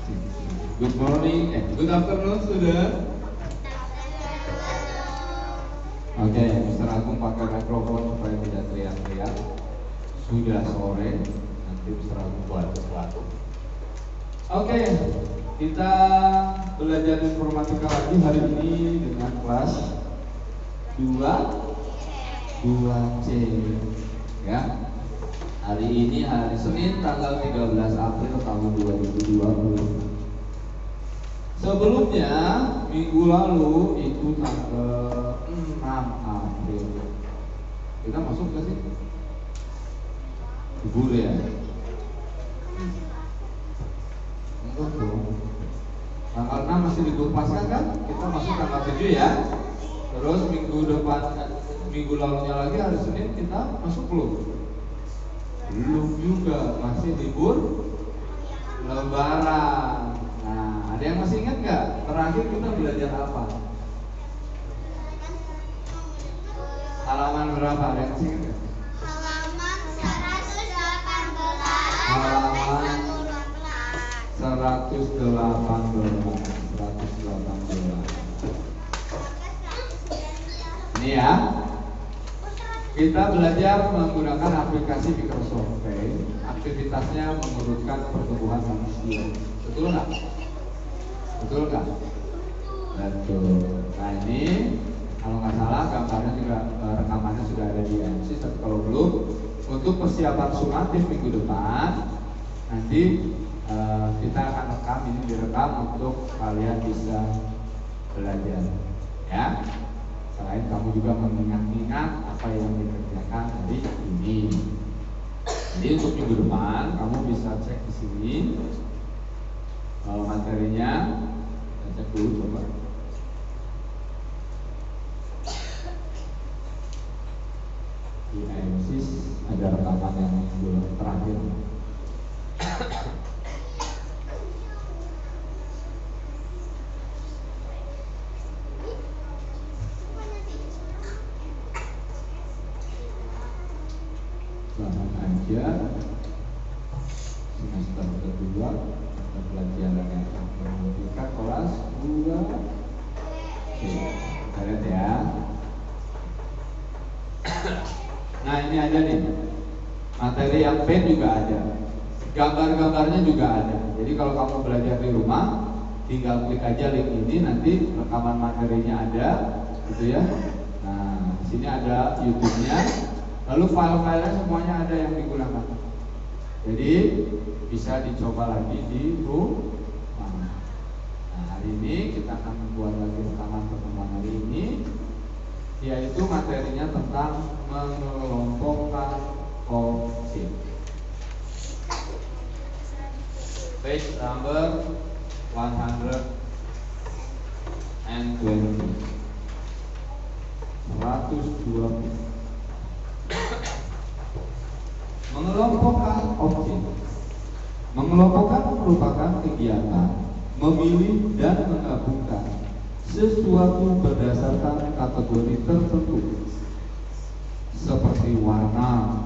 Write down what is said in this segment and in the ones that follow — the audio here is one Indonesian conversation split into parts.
Good morning, good afternoon student. Oke, Mr. Agung pakai mikrofon supaya tidak teriak-teriak. Sudah sore, nanti Mr. Agung buat sesuatu. Oke, kita belajar informatika lagi hari ini dengan kelas 2C ya. Hari ini hari Senin tanggal 13 April tahun 2020. Sebelumnya minggu lalu itu tanggal 6 April kita masuk ke sih libur ya. Enggak dong. Tanggal 6 masih libur Paskah kan? Kita masuk tanggal 7 ya. Terus minggu lalunya lagi hari Senin kita masuk belum? Belum juga, masih libur Lebaran. Nah, ada yang masih ingat nggak? Terakhir kita belajar apa? Halaman berapa? Ada yang masih ingat nggak? Halaman 118. Halaman 118. Ini ya. Kita belajar menggunakan aplikasi Microsoft Paint. Aktivitasnya mengurutkan pertumbuhan manusia. Betul nggak? Betul nggak? Betul. Nah ini kalau nggak salah gambarnya juga rekamannya sudah ada di MC. Tapi kalau belum, untuk persiapan sumatif minggu depan nanti kita akan rekam, ini direkam untuk kalian bisa belajar ya. Selain kamu juga mengingat-ingat apa yang dikerjakan hari ini. Jadi untuk minggu depan kamu bisa cek di sini materinya. Kita cek dulu coba. Di IMSIS ada rekaman yang bulan terakhir. Selamat aja semester kedua pelajaran yang informatika kelas 2. Kita lihat ya. Nah ini ada nih materi yang pen juga ada, gambar-gambarnya juga ada. Jadi kalau kamu belajar di rumah tinggal klik aja link ini, nanti rekaman materinya ada gitu ya. Nah di sini ada YouTube-nya. Lalu file-filenya semuanya ada yang digunakan. Jadi bisa dicoba lagi di rumah. Nah hari ini kita akan membuat lagi rekaman pertemuan hari ini, yaitu materinya tentang mengelompokkan objek. Page number 120. 120. Mengelompokkan objek. Mengelompokkan merupakan kegiatan memilih dan menggabungkan sesuatu berdasarkan kategori tertentu seperti warna,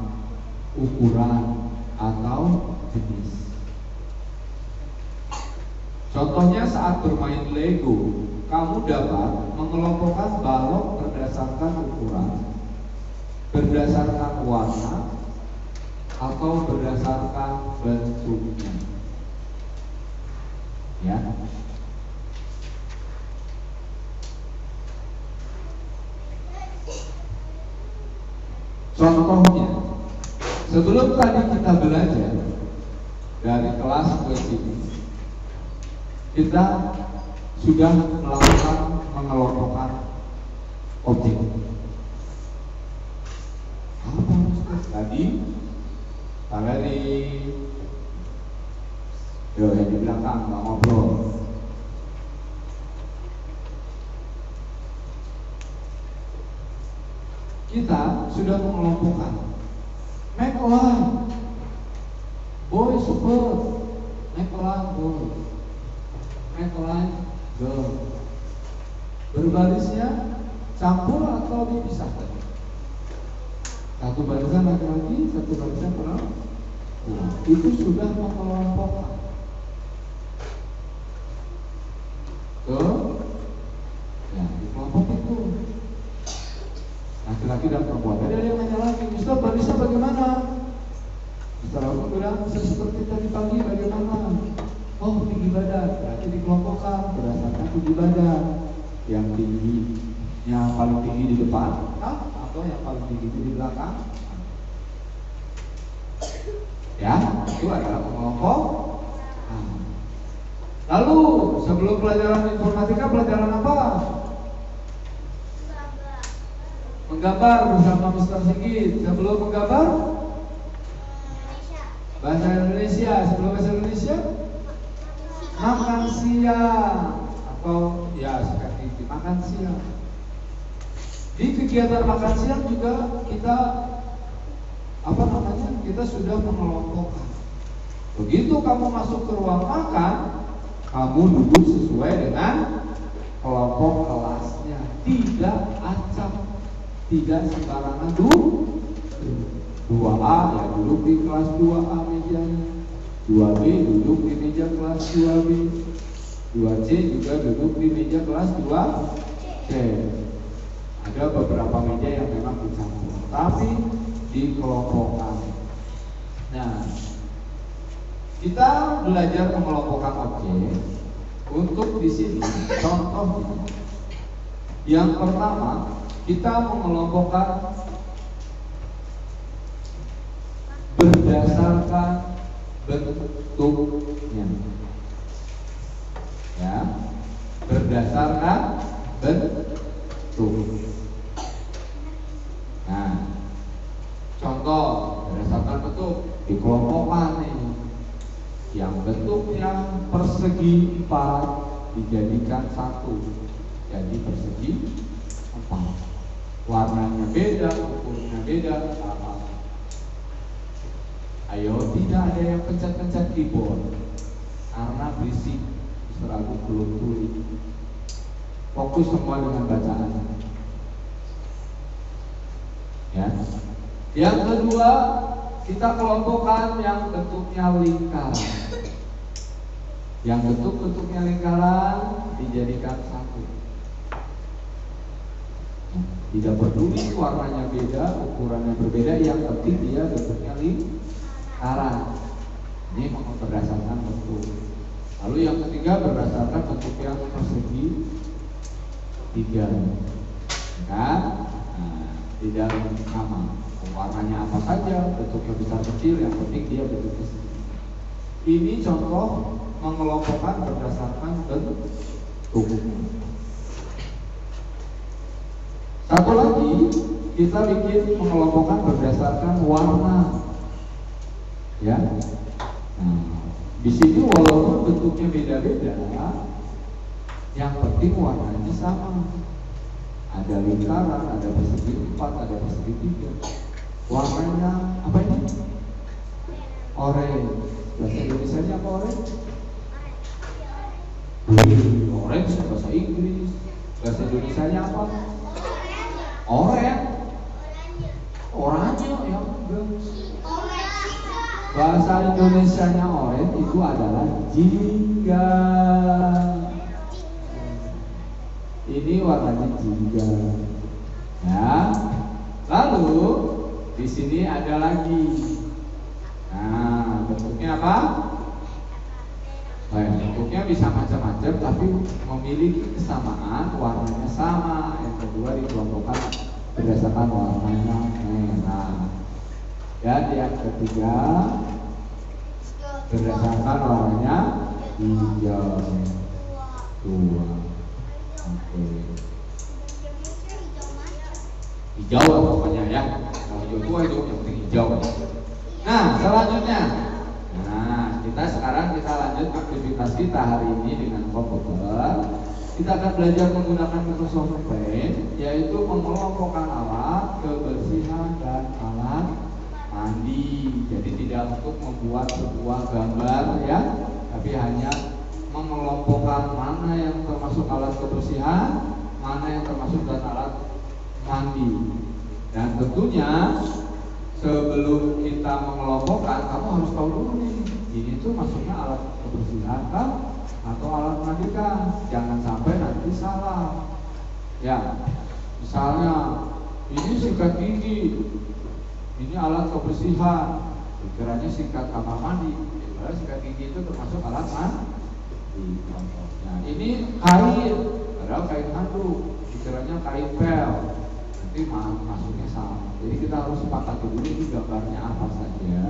ukuran, atau jenis. Contohnya saat bermain Lego, kamu dapat mengelompokkan balok berdasarkan ukuran, berdasarkan warna, atau berdasarkan bentuknya. Ya. Contohnya, sebelum tadi kita belajar dari kelas ini, kita sudah melakukan mengelompokkan objek. Apa tadi? Valeri, yo yang di belakang nggak ngobrol. Kita sudah mengelompokkan McLaren, boy super, McLaren boy, McLaren girl. Berbarisnya campur atau dipisahkan? Satu barisan laki-laki, satu barisan perempuan. Itu sudah mengelompokkan. tinggi badan. Yang tingginya paling tinggi di depan atau yang paling tinggi di belakang. Ya, itu adalah pengelompok. Lalu sebelum pelajaran informatika, pelajaran apa? Menggambar bersama Mr. Sigit. Sebelum menggambar, bahasa Indonesia. Sebelum bahasa Indonesia, makan siang atau ya sikat gigi, makan siang. Di kegiatan makan siang juga kita kita sudah mengelompokkan. Begitu kamu masuk ke ruang makan, kamu duduk sesuai dengan kelompok kelasnya, tidak acak, tidak sembarangan duduk. 2A ya duduk di kelas 2A mejanya, 2B duduk di meja kelas 2B, 2C juga duduk di meja kelas 2C. Ada beberapa meja yang memang dicampur, tapi dikelompokkan. Nah, kita belajar mengelompokkan objek. Untuk di sini contohnya, yang pertama kita mengelompokkan berdasarkan bentuknya, ya, berdasarkan bentuk. Nah, contoh berdasarkan bentuk dikelompokkan ini. Yang bentuknya persegi 4 dijadikan 1, jadi persegi 4. Warnanya beda, ukurnya beda, sama. Ayo, tidak ada yang pencet-pencet keyboard karena berisik. Seragu belum tulis. Fokus semua dengan bacaan. Ya. Yang kedua, kita kelompokkan yang bentuknya lingkaran. Yang bentuknya lingkaran dijadikan 1. Tidak peduli warnanya beda, ukurannya berbeda, yang penting dia bentuknya lingkaran. Ini berdasarkan bentuk. Lalu yang ketiga berdasarkan bentuk yang persegi 3. Kan? Nah, tidak sama. Warnanya apa saja, bentuknya besar kecil, yang penting dia bentuknya segini. Ini contoh mengelompokkan berdasarkan bentuk. Satu lagi, kita bikin mengelompokkan berdasarkan warna. Ya. Nah, di sini walaupun bentuknya beda-beda, yang penting warnanya sama. Ada lingkaran, ada persegi 4, ada persegi 3. Warnanya apa ini? Orange. Bahasa Indonesia apa orange? Orange bahasa Inggris. Bahasa Indonesia apa? Orange. Oranye ya. Bahasa Indonesianya orange itu adalah jingga. Ini warnanya jingga. Ya. Lalu di sini ada lagi. Nah, bentuknya apa? Bentuknya bisa macam-macam, tapi memiliki kesamaan, warnanya sama. Yang kedua dikelompokkan berdasarkan warnanya merah. Dan yang ketiga berdasarkan warnanya hijau. Oke. Hijau pokoknya ya. Kalau hijau itu yang penting hijau. Nah, selanjutnya. Nah, sekarang kita lanjut aktivitas kita hari ini dengan komputer. Kita akan belajar menggunakan Microsoft Paint, yaitu mengelompokkan alat kebersihan dan alat mandi. Jadi tidak untuk membuat sebuah gambar ya, tapi hanya mengelompokkan mana yang termasuk alat kebersihan, mana yang termasuk dan alat mandi. Dan tentunya sebelum kita mengelompokkan, kamu harus tahu dulu nih, ini tuh masuknya alat kebersihan kan atau alat mandi kan. Jangan sampai nanti salah. Ya, misalnya ini sikat gigi, ini alat kebersihan, pikirannya sikat kamar mandi. Padahal sikat gigi itu termasuk alat Nah, ini kain, padahal kain handuk, pikirannya kain pel, nanti masuknya sama. Jadi kita harus sepakati dulu ini gambarnya apa saja,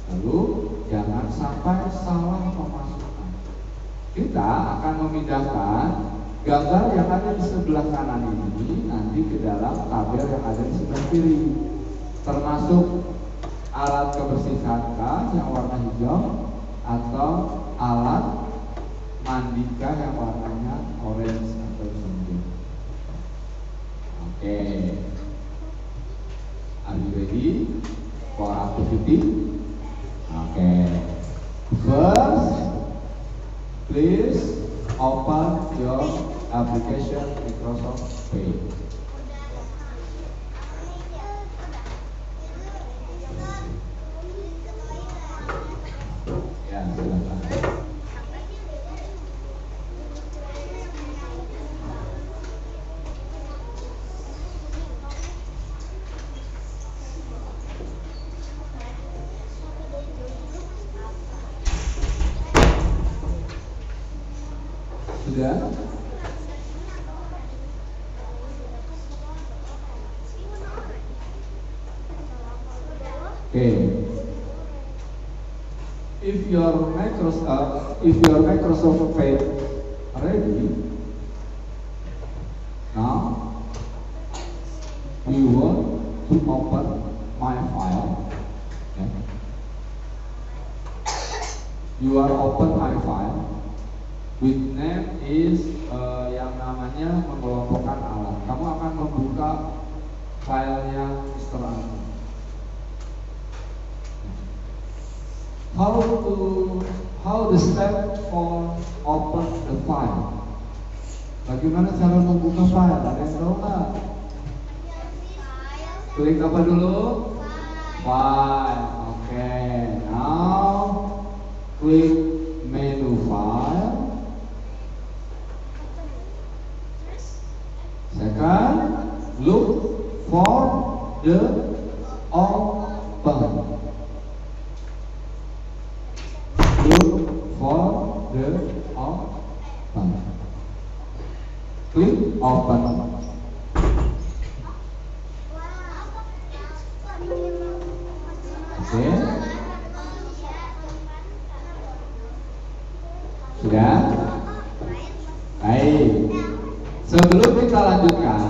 lalu jangan sampai salah memasukkan. Kita akan memindahkan gambar yang ada di sebelah kanan ini nanti ke dalam tabel yang ada di sebelah kiri, termasuk alat kebersihan kas yang warna hijau atau alat mandika yang warnanya orange atau hijau. Oke, are you ready for activity? Oke, first please open your application Microsoft Paint. Ya, silakan. Sudah? Okay. If your Microsoft Paint ready, now we want to open my file. Okay. You are open my file. With name is yang namanya mengelompokkan alat. Kamu akan membuka filenya Mr. Andrew. How the step for open the file? Bagaimana cara membuka file? Ada yang tahu nggak? Klik apa dulu? File. Oke. Now klik menu file. Second, look for the open. Look for the open. Click open. Oke. Sudah? Baik. Sebelum kita lanjutkan,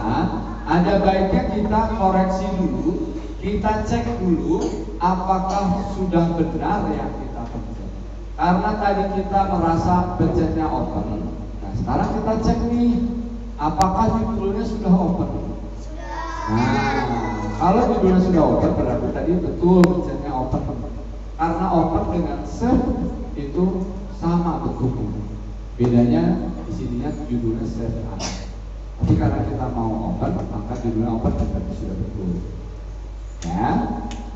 ada baiknya kita koreksi dulu, kita cek dulu apakah sudah benar yang kita pencet. Karena tadi kita merasa pencetnya open. Nah, sekarang kita cek nih, apakah judulnya sudah open. Nah, kalau judulnya sudah open berarti tadi betul pencetnya open. Karena open dengan save itu sama bentuknya. Bedanya di sininya judulnya save as. Tapi karena kita mau open, maka judulnya open berarti sudah betul. Ya.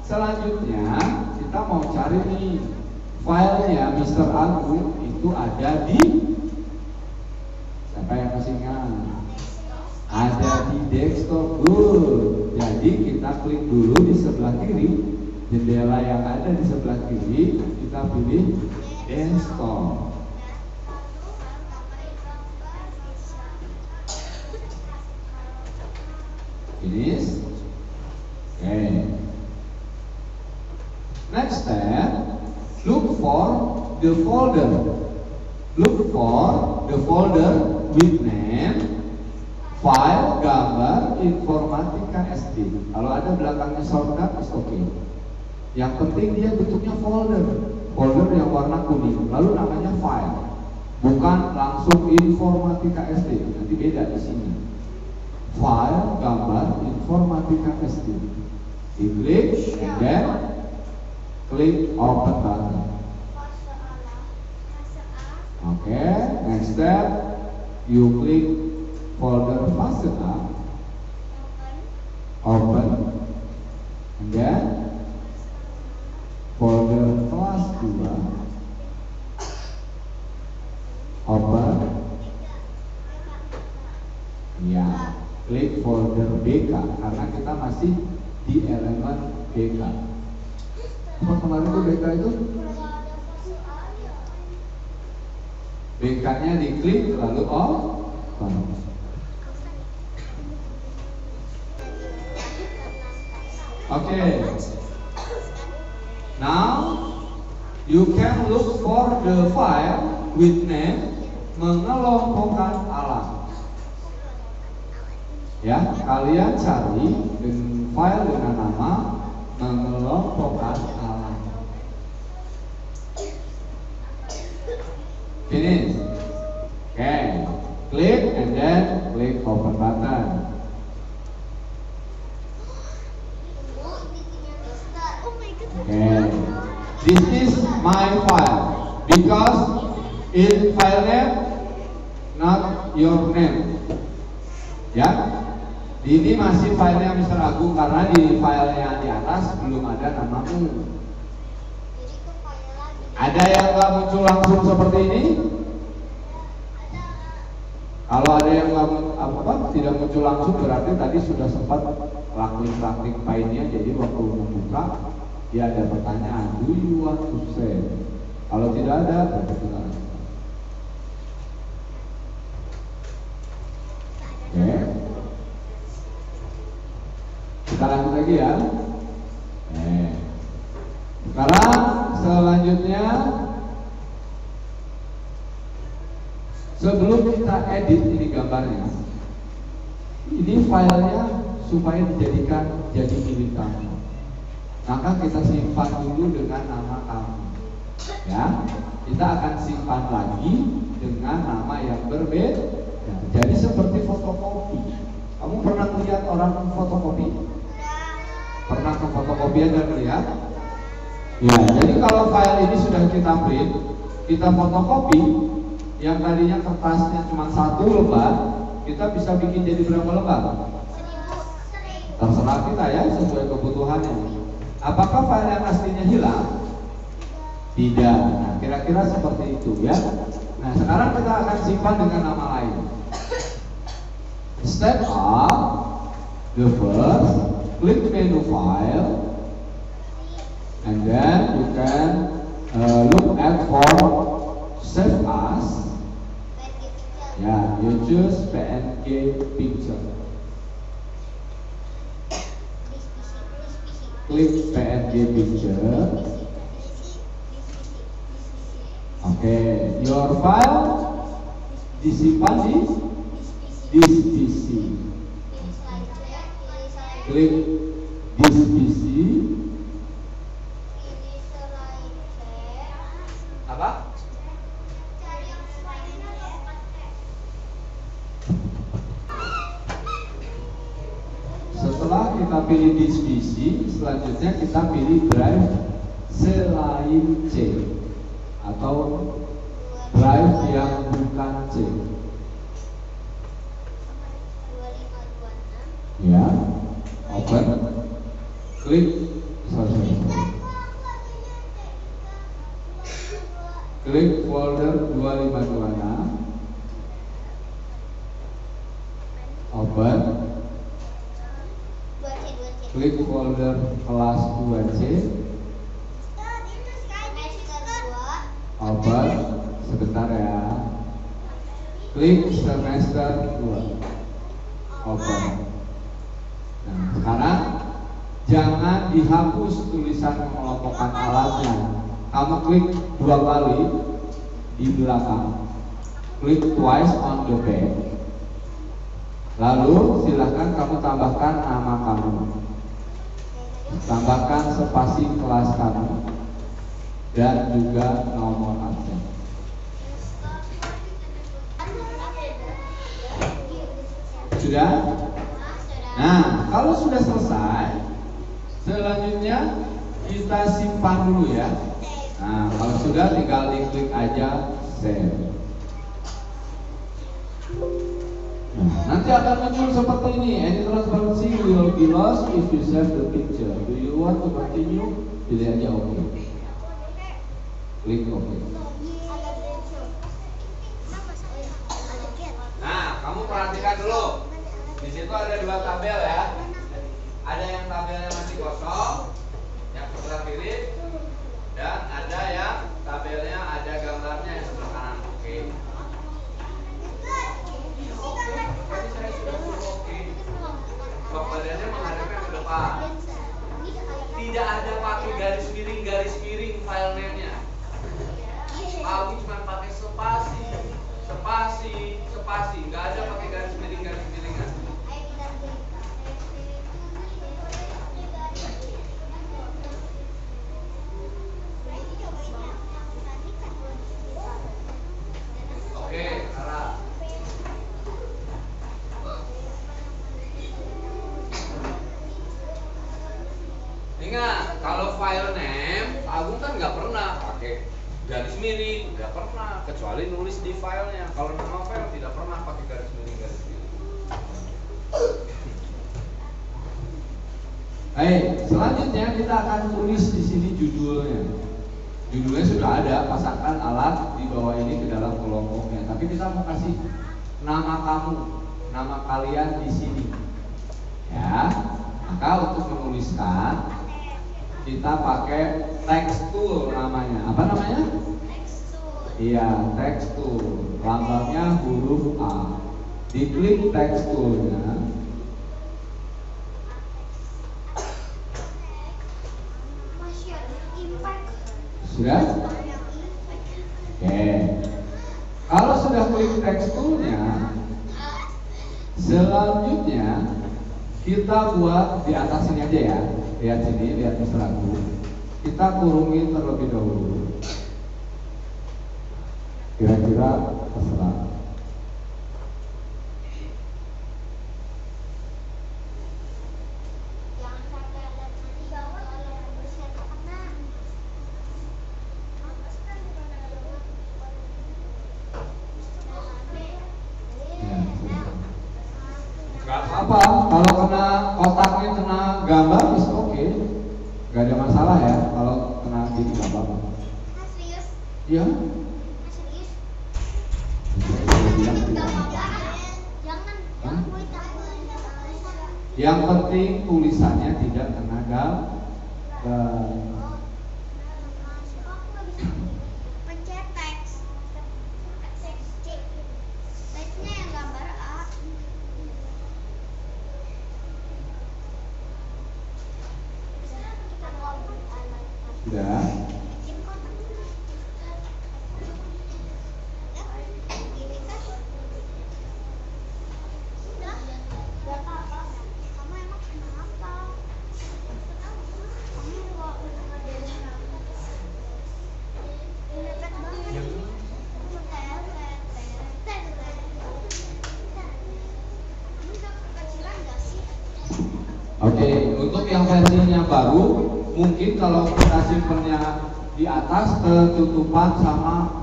Selanjutnya kita mau cari nih filenya Mr. Agung itu ada di, siapa yang masih ingat? Ada di desktop. Good. Jadi kita klik dulu di sebelah kiri, jendela yang ada di sebelah kiri, kita pilih desktop. Finish. Okay. Next step, look for the folder. Look for the folder with name, file, gambar, informatika SD. Kalau ada belakangnya shortcut, is okay. Yang penting dia bentuknya folder. Folder yang warna kuning. Lalu namanya file. Bukan langsung informatika SD. Nanti beda di sini. File, gambar, informatika SD. Diklik, and then klik open button. Oke, next step, you klik folder fase A, open, and then folder kelas 2, open, ya. Klik folder BK karena kita masih di elemen BK. Apa kemarin tuh BK itu? BK-nya diklik lalu open. Oke. Now you can look for the file with name, mengelompokkan alam. Ya, kalian cari file dengan nama mengelompokkan alam. Finish. Okay. Click and then click open button. Okay. This is my file because in file name not your name. Ya. Ini masih filenya Mr. Agung karena di file yang di atas belum ada namamu. Ada yang nggak muncul langsung seperti ini? Kalau ada yang nggak tidak muncul langsung berarti tadi sudah sempat klik filenya, jadi waktu membuka dia ada pertanyaan, do you want to save? Kalau tidak ada, berarti tidak ada. Oke. Kita lanjut lagi ya. Sekarang selanjutnya, sebelum kita edit ini gambarnya, ini filenya supaya dijadikan jadi milik kamu, maka kita simpan dulu dengan nama kamu. Ya, kita akan simpan lagi dengan nama yang berbeda. Jadi seperti fotokopi. Kamu pernah melihat orang fotokopi? Pernah ke fotokopian dan melihat? Ya, jadi kalau file ini sudah kita print, kita fotokopi, yang tadinya kertasnya cuma 1 lembar, kita bisa bikin jadi berapa lembar? Terserah kita ya, sesuai kebutuhannya. Apakah file yang aslinya hilang? Tidak. Nah, kira-kira seperti itu ya. Nah, sekarang kita akan simpan dengan nama lain. Step up, the first, click menu file. And then you can look at for save as. Ya, you choose PNG picture. Klik PNG picture. Oke, your file disimpan di this PC. Klik this PC. Apa? Setelah kita pilih disk PC, selanjutnya kita pilih drive selain C atau drive yang bukan C. Ya, open, klik, klik folder 256, open, klik folder kelas 2C, open, sebentar ya, klik semester 2, open. Nah, sekarang jangan dihapus tulisan mengelompokkan alatnya. Kamu klik 2 kali di belakang, klik twice on the back. Lalu silahkan kamu tambahkan nama kamu, tambahkan spasi kelas kamu, dan juga nomor absen. Sudah? Nah, kalau sudah selesai, selanjutnya kita simpan dulu ya. Nah, kalau sudah tinggal diklik aja save. Nah, nanti akan muncul seperti ini. Any transparency will be lost if you save the picture. Do you want to continue? Pilih aja OK. Klik OK. Nah, kamu perhatikan dulu. Di situ ada 2 tabel ya. Ada yang tabelnya masih kosong, yang sebelah kiri, dan ada yang tabelnya ada gambarnya yang sebelah kanan. Oke. spasi, nggak ada pakai garis miringan. Oke, Sarah. Ingat, kalau file name, Agung kan nggak pernah pakai garis miring, nggak pernah, kecuali nulis di filenya. Kalau nama file tidak pernah pakai garis miring. Baik, selanjutnya kita akan tulis di sini judulnya. Judulnya sudah ada, pasangkan alat di bawah ini ke dalam kelompoknya. Tapi kita mau kasih nama kamu, nama kalian di sini. Ya, maka untuk menuliskan kita pakai text tool namanya. Apa namanya? Text tool. Iya, text tool. Lambangnya huruf A. Diklik text toolnya. Sudah? Oke. Kalau sudah klik text toolnya, selanjutnya kita buat di atas sini aja ya. Lihat sini, lihat mesraku. Kita kurungi terlebih dahulu. Kira-kira terserah. Apa kalau kena kotaknya kena gambar is oke, nggak ada masalah ya kalau kena di gambar. Serius? Iya. Serius? Hah? Yang penting tulisannya tidak kena gambar. Pencet teks. Teksnya yang gambar A. Sudah. Oke, untuk yang versinya baru, mungkin kalau kita simpennya di atas ketutupan sama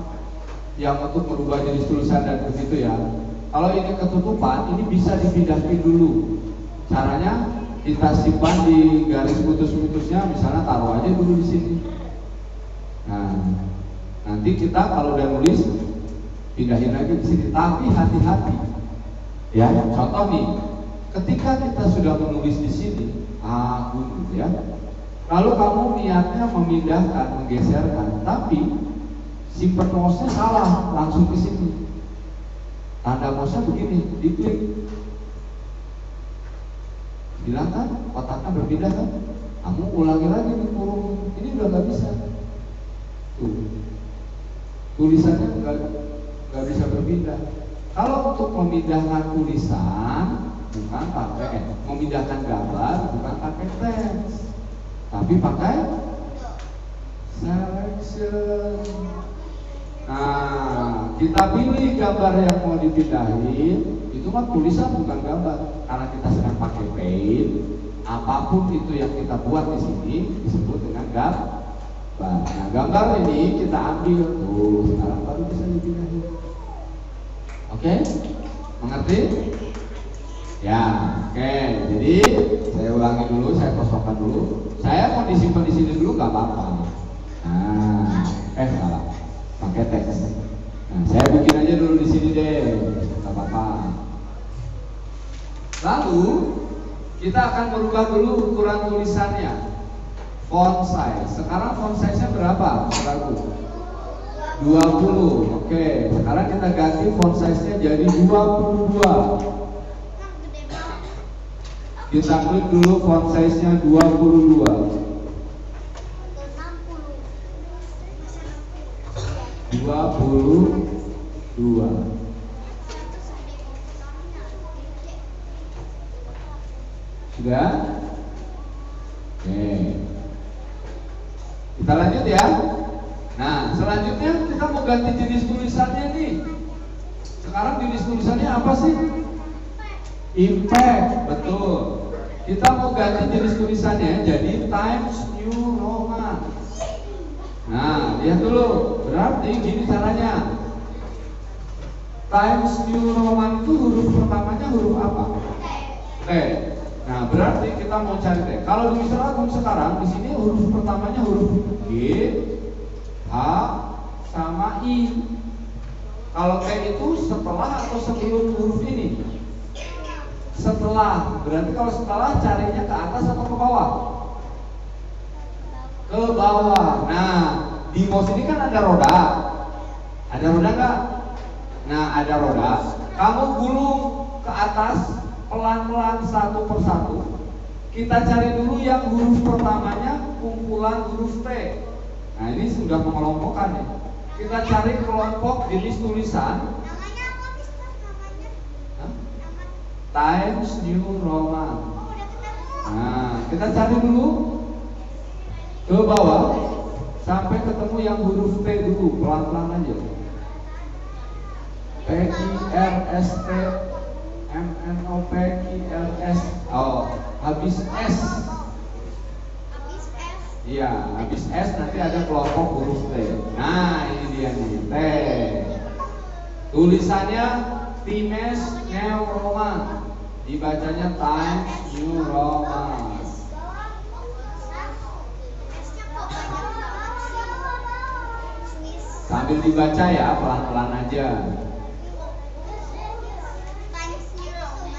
yang untuk merubah jenis tulisan dan begitu ya. Kalau ini ketutupan, ini bisa dipindahin dulu. Caranya kita simpan di garis putus-putusnya, misalnya taruh aja dulu di sini. Nah, nanti kita kalau udah nulis pindahin lagi di sini. Tapi hati-hati, ya. Contoh nih. Ketika kita sudah menulis di sini, Agung ya. Lalu kamu niatnya memindahkan, menggeserkan, tapi simpen mouse-nya salah, langsung ke sini. Tanda mouse-nya begini, diklik. Bilang kan, kotaknya berpindah kan? Kamu ulangi lagi di kurung. Ini udah nggak bisa. Tuh. Tulisannya nggak bisa berpindah. Kalau untuk memindahkan tulisan bukan pakai memindahkan gambar, bukan pakai teks, tapi pakai selection. Nah, kita pilih gambar yang mau dipindahin. Itu mah tulisan bukan gambar, karena kita sedang pakai paint. Apapun itu yang kita buat di sini disebut dengan gambar. Nah, gambar ini kita ambil tuh, sekarang baru bisa dipindahin. Oke, mengerti? Ya, oke. Jadi saya ulangi dulu, saya kosongkan dulu. Saya mau disimpan di sini dulu, nggak apa-apa. Nah, salah, pakai teks. Nah, saya bikin aja dulu di sini deh, nggak apa-apa. Lalu kita akan merubah dulu ukuran tulisannya, font size. Sekarang font size-nya berapa? 20. Oke, sekarang kita ganti font size-nya jadi 22. Kita klik dulu font size-nya 22. 22. Sudah? Oke. Kita lanjut ya. Nah, selanjutnya kita mau ganti jenis tulisannya nih. Sekarang jenis tulisannya apa sih? Impact, betul. Kita mau ganti jenis tulisannya jadi Times New Roman. Nah, lihat dulu. Berarti gini caranya. Times New Roman itu huruf pertamanya huruf apa? T. Nah, berarti kita mau cari T. Kalau di Mister Agung sekarang di sini huruf pertamanya huruf G, H, sama I. Kalau T itu setelah atau sebelum huruf ini? Setelah. Berarti kalau setelah carinya ke atas atau ke bawah? Ke bawah. Nah, di mouse ini kan ada roda. Ada roda nggak? Nah, ada roda. Kamu gulung ke atas pelan-pelan satu persatu. Kita cari dulu yang huruf pertamanya kumpulan huruf T. Nah, ini sudah mengelompokkan ya. Kita cari kelompok jenis tulisan. Namanya apa, Mister? Namanya? Hah? Nama? Times New Roman. Oh, udah ketemu. Nah, kita cari dulu ke bawah sampai ketemu yang huruf T dulu, pelan-pelan aja. P I R S T M N O P I R S. Oh, habis S. Habis F. Iya, habis S nanti ada kelompok huruf T. Nah, ini dia nih, T. Tulisannya Times New Roman. Dibacanya Times New Roman. Sambil dibaca ya, pelan-pelan aja.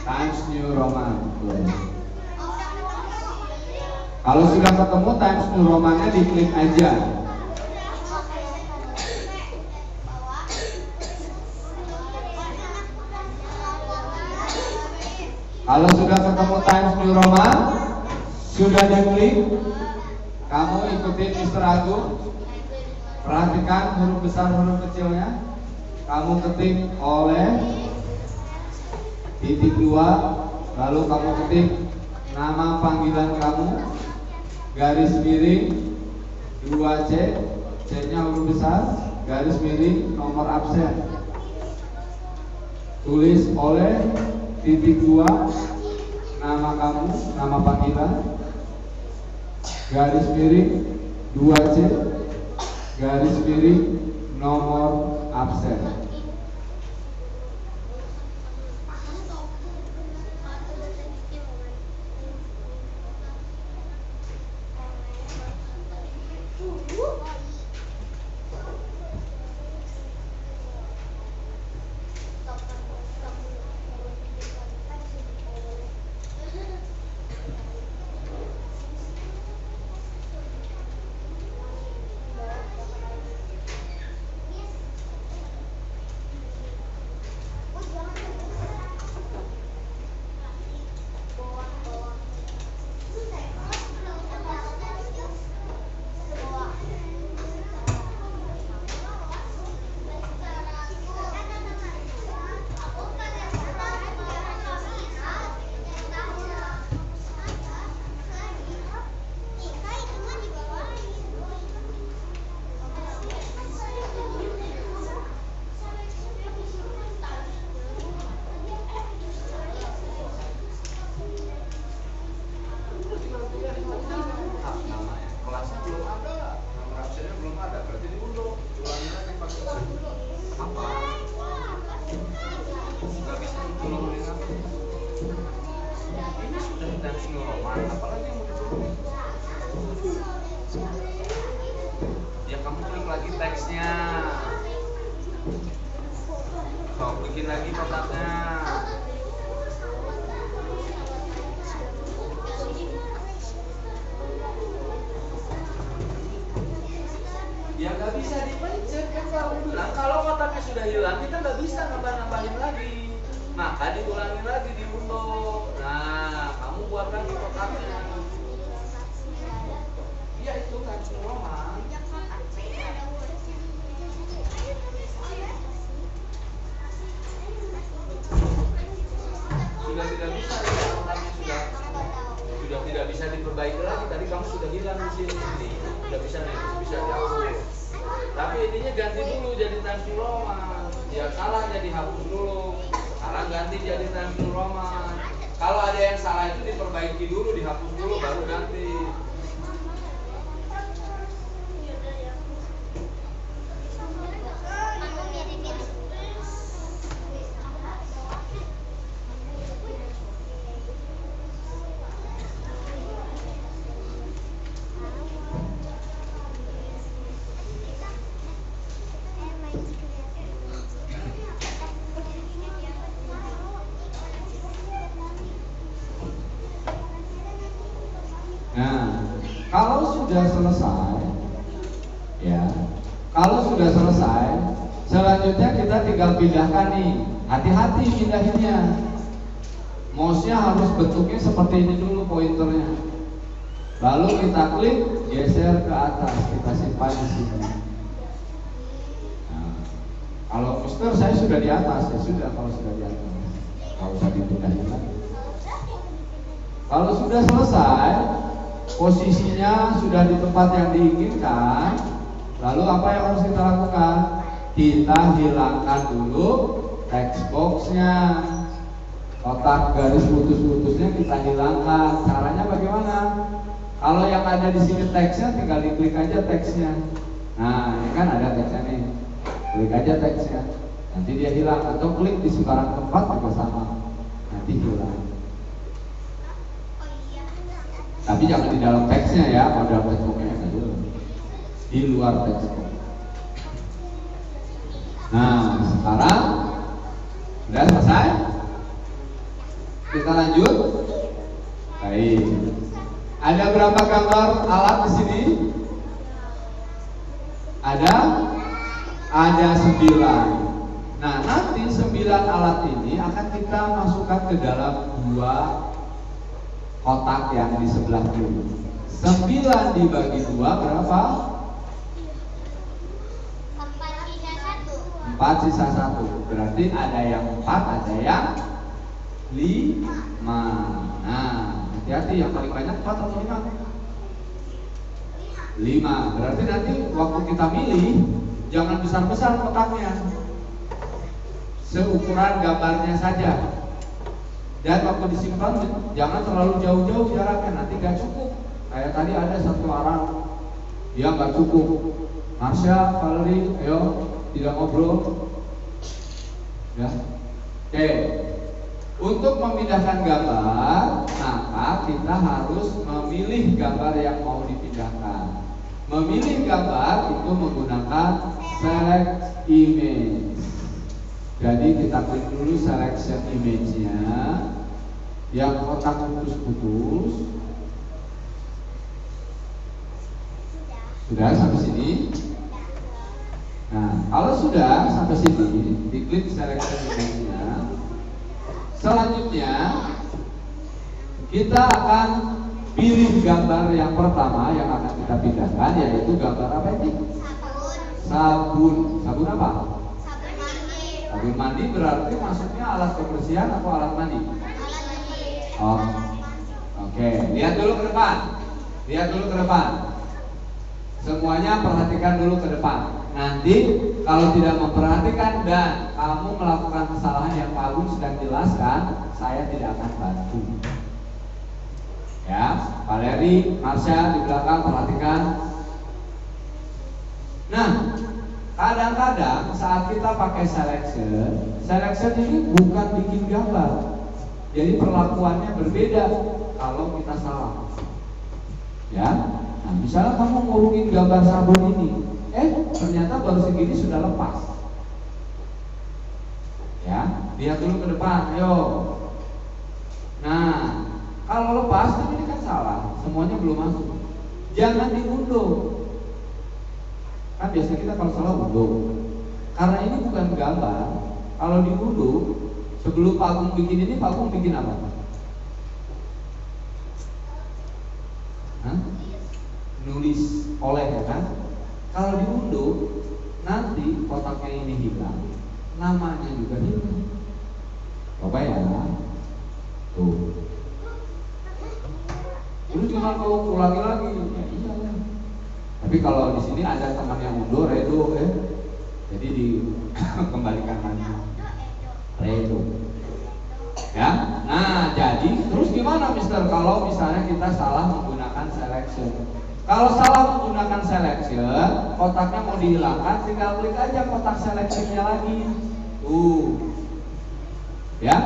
Times New Roman. Tuh. Kalau sudah ketemu Times New Romannya, diklik aja. Kalau sudah ketemu Times New Roman, sudah diklik, kamu ikutin Mister Agung. Perhatikan huruf besar huruf kecilnya. Kamu ketik oleh titik 2, lalu kamu ketik nama panggilan kamu, garis miring 2C, C-nya huruf besar, garis miring nomor absen. Tulis oleh titik 2 nama kamu, nama panggilan, garis miring 2C, garis miring nomor absen. Ya kamu klik lagi teksnya. So, bikin lagi kotaknya. Ya nggak bisa dipencet kan, kamu bilang kalau kotaknya sudah hilang kita nggak bisa nambah-nambahin lagi. Maka diulangi lagi, diunduh. Nah, kamu buat lagi kotaknya. Ya itu kan Roman. Sudah tidak bisa, kotaknya sudah kamu sudah hilang di sini nih, udah bisa nih, bisa dihapus. Tapi intinya ganti dulu jadi Times New Roman. Yang salah jadi hapus dulu. Sekarang ganti jadi Times New Roman. Kalau ada yang salah itu diperbaiki dulu, dihapus dulu, baru ganti. Nah, kalau sudah selesai, ya, kalau sudah selesai, selanjutnya kita tinggal pindahkan nih. Hati-hati pindahinnya. Mouse-nya harus bentuknya seperti ini dulu pointernya. Lalu kita klik, geser ke atas, kita simpan di sini. Nah, kalau Mister saya sudah di atas, ya sudah kalau sudah di atas, nggak usah dipindahin lagi. Kalau sudah selesai, posisinya sudah di tempat yang diinginkan, lalu apa yang harus kita lakukan? Kita hilangkan dulu text box-nya, kotak garis putus-putusnya kita hilangkan. Caranya bagaimana? Kalau yang ada di sini teksnya, tinggal diklik aja teksnya. Nah, ini kan ada teksnya nih, klik aja teksnya, nanti dia hilang. Atau klik di sembarang tempat juga sama, nanti hilang. Tapi jangan di dalam teksnya ya, kalau dalam teksnya saja, di luar teksnya. Nah, sekarang sudah selesai. Kita lanjut. Baik. Ada berapa gambar alat di sini? Ada 9. Nah, nanti 9 alat ini akan kita masukkan ke dalam 2 kotak yang di sebelah kiri. 9 dibagi 2 berapa? 4 sisa 1. Berarti ada yang 4, ada yang 5. Nah, hati-hati yang paling banyak 4 atau 5? 5. Berarti nanti waktu kita milih, jangan besar-besar kotaknya, seukuran gambarnya saja. Dan waktu disimpan jangan terlalu jauh-jauh jaraknya, nanti gak cukup. Kayak tadi ada satu orang, dia gak cukup. Marsha, Valerie, ayo tidak ngobrol. Ya, oke. Untuk memindahkan gambar, maka kita harus memilih gambar yang mau dipindahkan. Memilih gambar itu menggunakan select image. Jadi kita klik dulu selection image-nya, yang kotak putus-putus. Sudah sampai sini? Nah, kalau sudah sampai sini, diklik selection image-nya. Selanjutnya kita akan pilih gambar yang pertama yang akan kita pindahkan, yaitu gambar apa ini? Sabun. Sabun apa? Sabun mandi berarti maksudnya alat kebersihan atau alat mandi? Oh, oke. Lihat dulu ke depan. Lihat dulu ke depan. Semuanya perhatikan dulu ke depan. Nanti kalau tidak memperhatikan dan kamu melakukan kesalahan yang Pak Agung sedang jelaskan, saya tidak akan bantu. Ya, Valerie, Marsha di belakang perhatikan. Nah, kadang-kadang saat kita pakai selection ini bukan bikin gambar. Jadi perlakuannya berbeda kalau kita salah. Ya, nah misalnya kamu ngurungin gambar sabun ini, ternyata baru segini sudah lepas. Ya, lihat dulu ke depan, ayo. Nah, kalau lepas ini kan salah, semuanya belum masuk. Jangan diunduh. Kan biasanya kita kalau salah unduh. Karena ini bukan gambar. Kalau diunduh, sebelum Pak Agung bikin ini, Pak Agung bikin apa? Hah? Nulis oleh, ya kan? Kalau diunduh, nanti kotaknya ini hilang, namanya juga hilang. Coba ya. Tuh. Terus gimana kalau ulangi lagi? Ya iya ya. Tapi kalau di sini ada teman yang mundur, redo jadi dikembalikan lagi. Redo. Ya. Nah, jadi terus gimana Mister kalau misalnya kita salah menggunakan selection? Kalau salah menggunakan selection, kotaknya mau dihilangkan, tinggal klik aja kotak selectionnya lagi. Ya,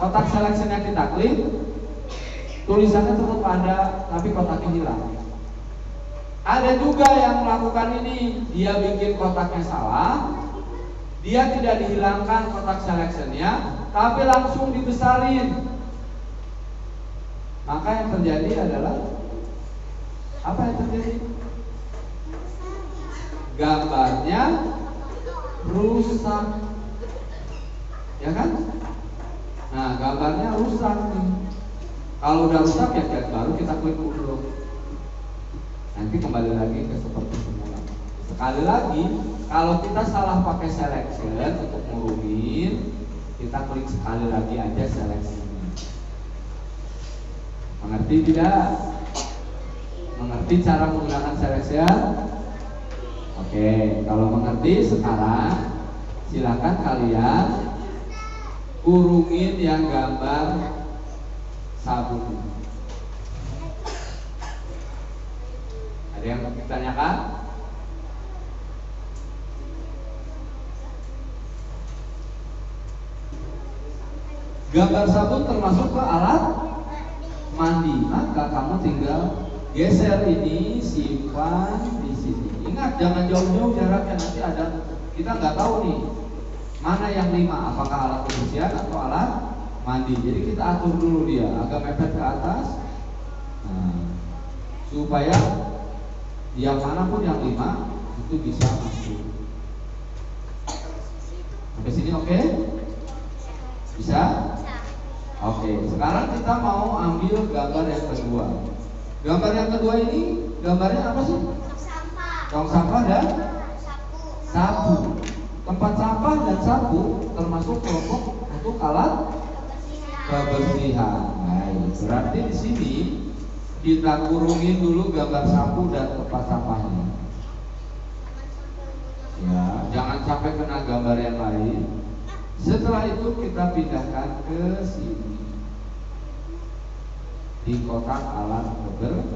kotak selectionnya kita klik, tulisannya tetap ada, tapi kotaknya hilang. Ada juga yang melakukan ini, dia bikin kotaknya salah, dia tidak dihilangkan kotak selectionnya, tapi langsung dibesarin. Maka yang terjadi adalah apa yang terjadi? Gambarnya rusak, ya kan? Nah, gambarnya rusak nih. Kalau udah rusak ya cat baru kita klik dulu. Nanti kembali lagi ke seperti semula. Sekali lagi, kalau kita salah pakai selection untuk ngurungin, kita klik sekali lagi aja selection-nya. Mengerti tidak? Mengerti cara menggunakan selection? Oke, kalau mengerti sekarang silakan kalian kurungin yang gambar sabun. Ada yang mau ditanyakan? Gambar sabun termasuk ke alat mandi, maka kamu tinggal geser ini, simpan di sini. Ingat, jangan jauh-jauh jaraknya, nanti ada, kita nggak tahu nih mana yang 5, apakah alat pembersihan atau alat mandi. Jadi kita atur dulu dia agak mepet ke atas, supaya yang manapun yang 5 itu bisa masuk. Sampai sini oke? Bisa? Oke, sekarang kita mau ambil gambar yang kedua. Gambar yang kedua ini gambarnya apa sih? Tong sampah dan sapu. Tempat sampah dan sapu termasuk kelompok untuk alat kebersihan. Baik, berarti di sini kita kurungin dulu gambar sapu dan tempat sampahnya. Ya, jangan sampai kena gambar yang lain. Setelah itu kita pindahkan ke sini di kotak alat kebersihan.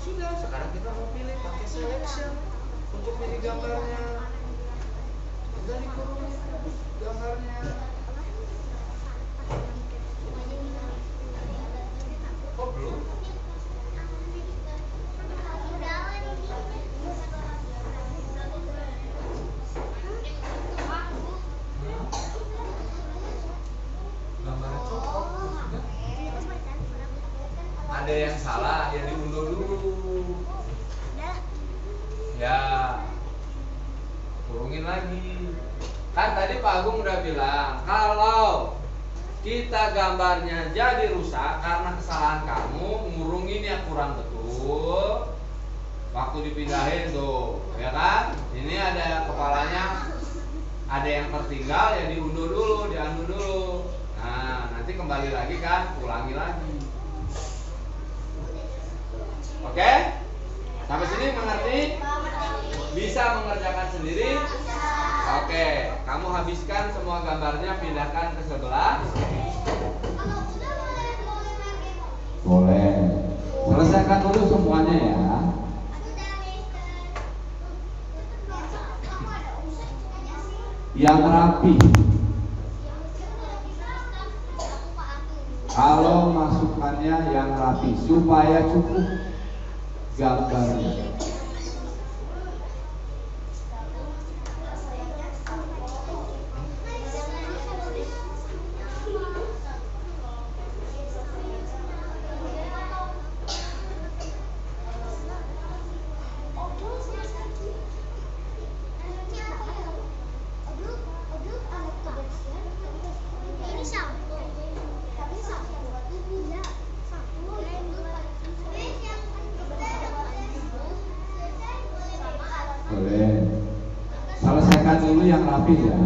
Sudah, sekarang kita mau pilih pakai selection untuk pilih gambarnya. Udah dikurung gambarnya. Kok belum? Gambarnya copot. Ada yang salah, ya diundur dulu. Ya, kurungin lagi. Kan tadi Pak Agung udah bilang, kalau kita gambarnya jadi rusak karena kesalahan kamu, ngurunginnya kurang betul, waktu dipindahin tuh, ya kan? Ini ada kepalanya, ada yang tertinggal, ya diundur dulu, diundur dulu. Nah, nanti kembali lagi kan, ulangi lagi. Oke? Sampai sini mengerti? Bisa mengerjakan sendiri? Oke, kamu habiskan semua gambarnya, pindahkan ke sebelah. Boleh. Selesaikan dulu semuanya ya. Yang rapi. Kalau masukannya yang rapi supaya cukup gambarnya. ini yang rapi ya.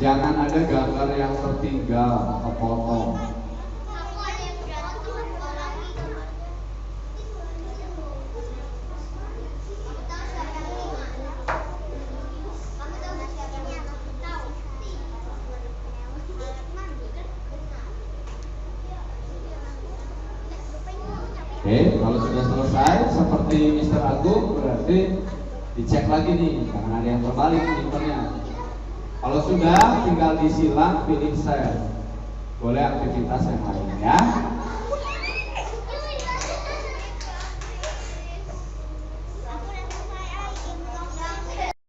Jangan ada gambar yang tertinggal, kepotong. Oke, kalau sudah selesai seperti Mr. Agung berarti dicek lagi nih, jangan ada yang terbalik timpernya. Kalau sudah tinggal disilang, pilih save. Boleh aktivitas yang lain.